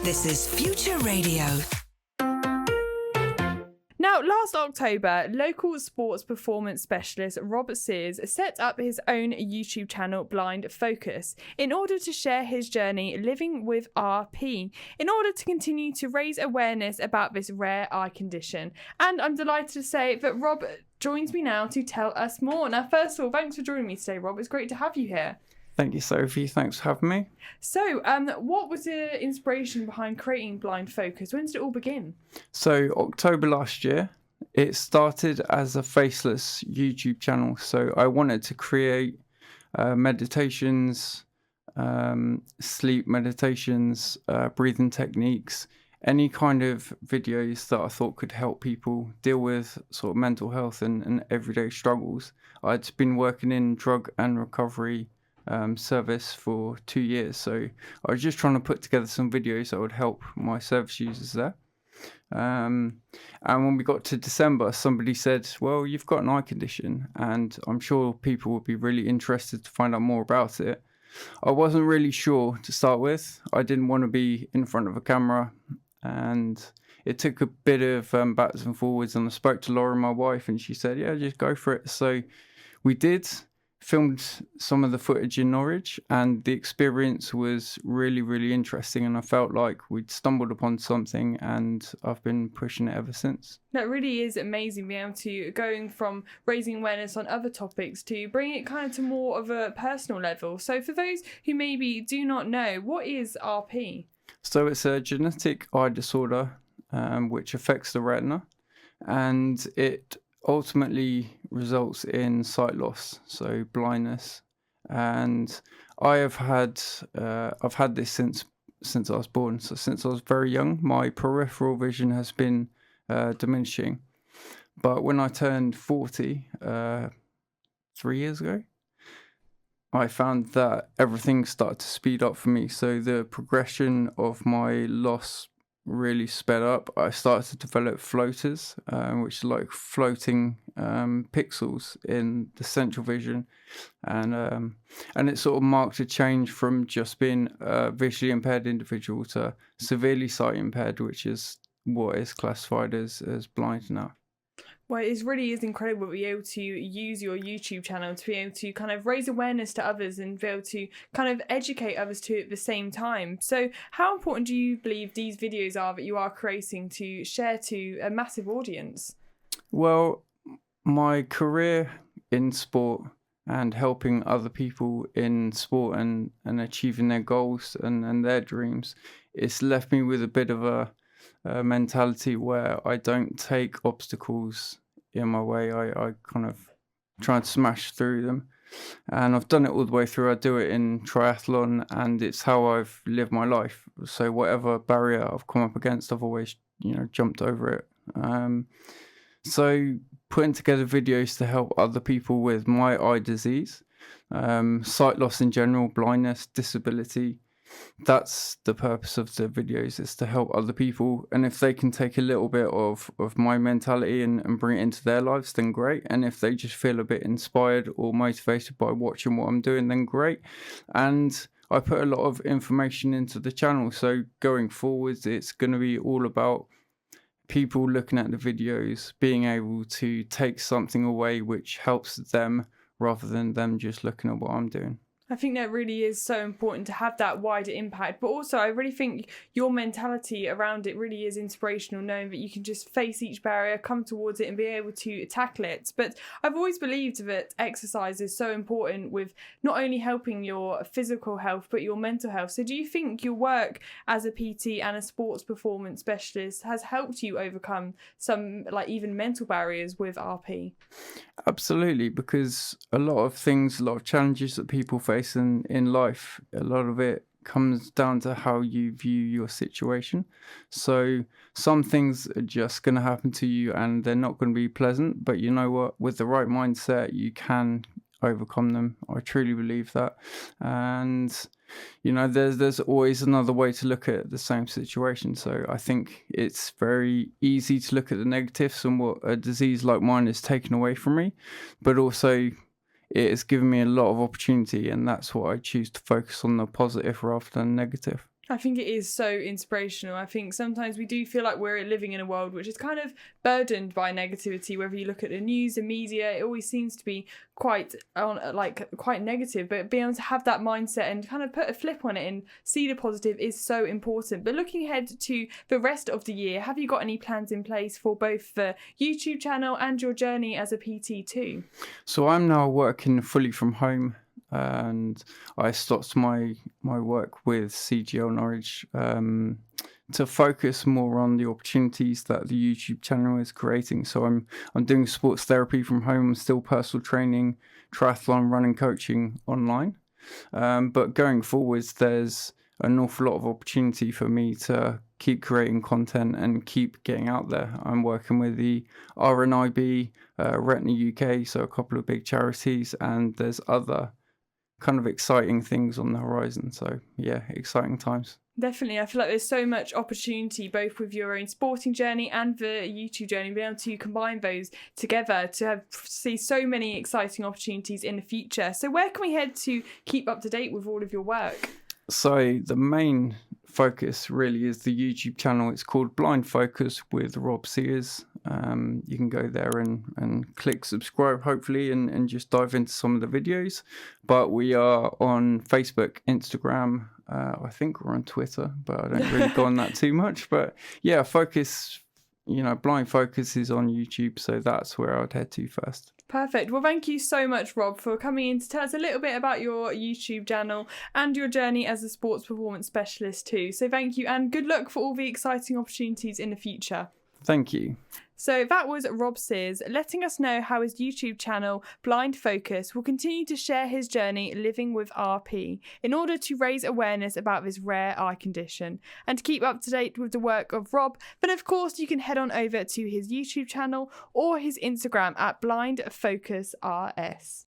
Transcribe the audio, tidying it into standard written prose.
This is Future Radio. Now, last October, local sports performance specialist Rob Sears set up his own YouTube channel, Blind Focus, in order to share his journey living with RP, in order to continue to raise awareness about this rare eye condition. And I'm delighted to say that Rob joins me now to tell us more. Now, first of all, thanks for joining me today, Rob. It's great to have you here. Thank you, Sophie. Thanks for having me. So, what was the inspiration behind creating Blind Focus? When did it all begin? So, October last year, it started as a faceless YouTube channel. So, I wanted to create meditations, sleep meditations, breathing techniques, any kind of videos that I thought could help people deal with sort of mental health and everyday struggles. I'd been working in drug and recovery service for 2 years, so I was just trying to put together some videos that would help my service users there. And when we got to December, somebody said, well, you've got an eye condition, and I'm sure people would be really interested to find out more about it. I wasn't really sure to start with. I didn't want to be in front of a camera, and it took a bit of backwards and forwards, and I spoke to Laura, my wife, and she said, yeah, just go for it. So we did. Filmed some of the footage in Norwich, and the experience was really, really interesting, and I felt like we'd stumbled upon something, and I've been pushing it ever since. That really is amazing, being able to going from raising awareness on other topics to bring it kind of to more of a personal level. So for those who maybe do not know, what is RP? So it's a genetic eye disorder which affects the retina, and it ultimately results in sight loss, so blindness. And I've had this since I was born. So since I was very young, my peripheral vision has been diminishing. But when I turned 40 3 years ago, I found that everything started to speed up for me. So the progression of my loss really sped up. I started to develop floaters, which are like floating pixels in the central vision, and it sort of marked a change from just being a visually impaired individual to severely sight impaired, which is what is classified as blind now. Well, it really is incredible to be able to use your YouTube channel to be able to kind of raise awareness to others and be able to kind of educate others too at the same time. So how important do you believe these videos are that you are creating to share to a massive audience? Well, my career in sport and helping other people in sport and achieving their goals and their dreams, it's left me with a bit of a mentality where I don't take obstacles in my way. I kind of try and smash through them, and I've done it all the way through. I do it in triathlon, and it's how I've lived my life. So whatever barrier I've come up against, I've always jumped over it. So putting together videos to help other people with my eye disease, sight loss in general, blindness, disability, that's the purpose of the videos, is to help other people. And if they can take a little bit of my mentality and bring it into their lives, then great. And if they just feel a bit inspired or motivated by watching what I'm doing, then great. And I put a lot of information into the channel, so going forwards it's going to be all about people looking at the videos being able to take something away which helps them, rather than them just looking at what I'm doing. I think that really is so important to have that wider impact. But also, I really think your mentality around it really is inspirational, knowing that you can just face each barrier, come towards it and be able to tackle it. But I've always believed that exercise is so important with not only helping your physical health, but your mental health. So do you think your work as a PT and a sports performance specialist has helped you overcome some, like, even mental barriers with RP? Absolutely, because a lot of challenges that people face in life, a lot of it comes down to how you view your situation. So some things are just going to happen to you and they're not going to be pleasant, but you know what, with the right mindset you can overcome them. I truly believe that. And there's always another way to look at the same situation. So I think it's very easy to look at the negatives and what a disease like mine has taken away from me, but also it has given me a lot of opportunity, and that's what I choose to focus on, the positive rather than negative. I think it is so inspirational. I think sometimes we do feel like we're living in a world which is kind of burdened by negativity. Whether you look at the news and media, it always seems to be quite negative. But being able to have that mindset and kind of put a flip on it and see the positive is so important. But looking ahead to the rest of the year, have you got any plans in place for both the YouTube channel and your journey as a PT too? So I'm now working fully from home, and I stopped my work with CGL Norwich to focus more on the opportunities that the YouTube channel is creating. So I'm doing sports therapy from home, still personal training, triathlon, running, coaching online. But going forwards, there's an awful lot of opportunity for me to keep creating content and keep getting out there. I'm working with the RNIB, Retina UK, so a couple of big charities, and there's other kind of exciting things on the horizon. So yeah, exciting times. Definitely. I feel like there's so much opportunity both with your own sporting journey and the YouTube journey, being able to combine those together to see so many exciting opportunities in the future. So where can we head to keep up to date with all of your work? So the main focus really is the YouTube channel. It's called Blind Focus with Rob Sears. You can go there and click subscribe, hopefully, and just dive into some of the videos. But we are on Facebook, Instagram. I think we're on Twitter, but I don't really go on that too much. But yeah, Blind Focus is on YouTube, so that's where I'd head to first. Perfect. Well, thank you so much, Rob, for coming in to tell us a little bit about your YouTube channel and your journey as a sports performance specialist too. So thank you, and good luck for all the exciting opportunities in the future. Thank you. So that was Rob Sears letting us know how his YouTube channel, Blind Focus, will continue to share his journey living with RP in order to raise awareness about this rare eye condition. And to keep up to date with the work of Rob, then of course you can head on over to his YouTube channel or his Instagram at Blind Focus RS.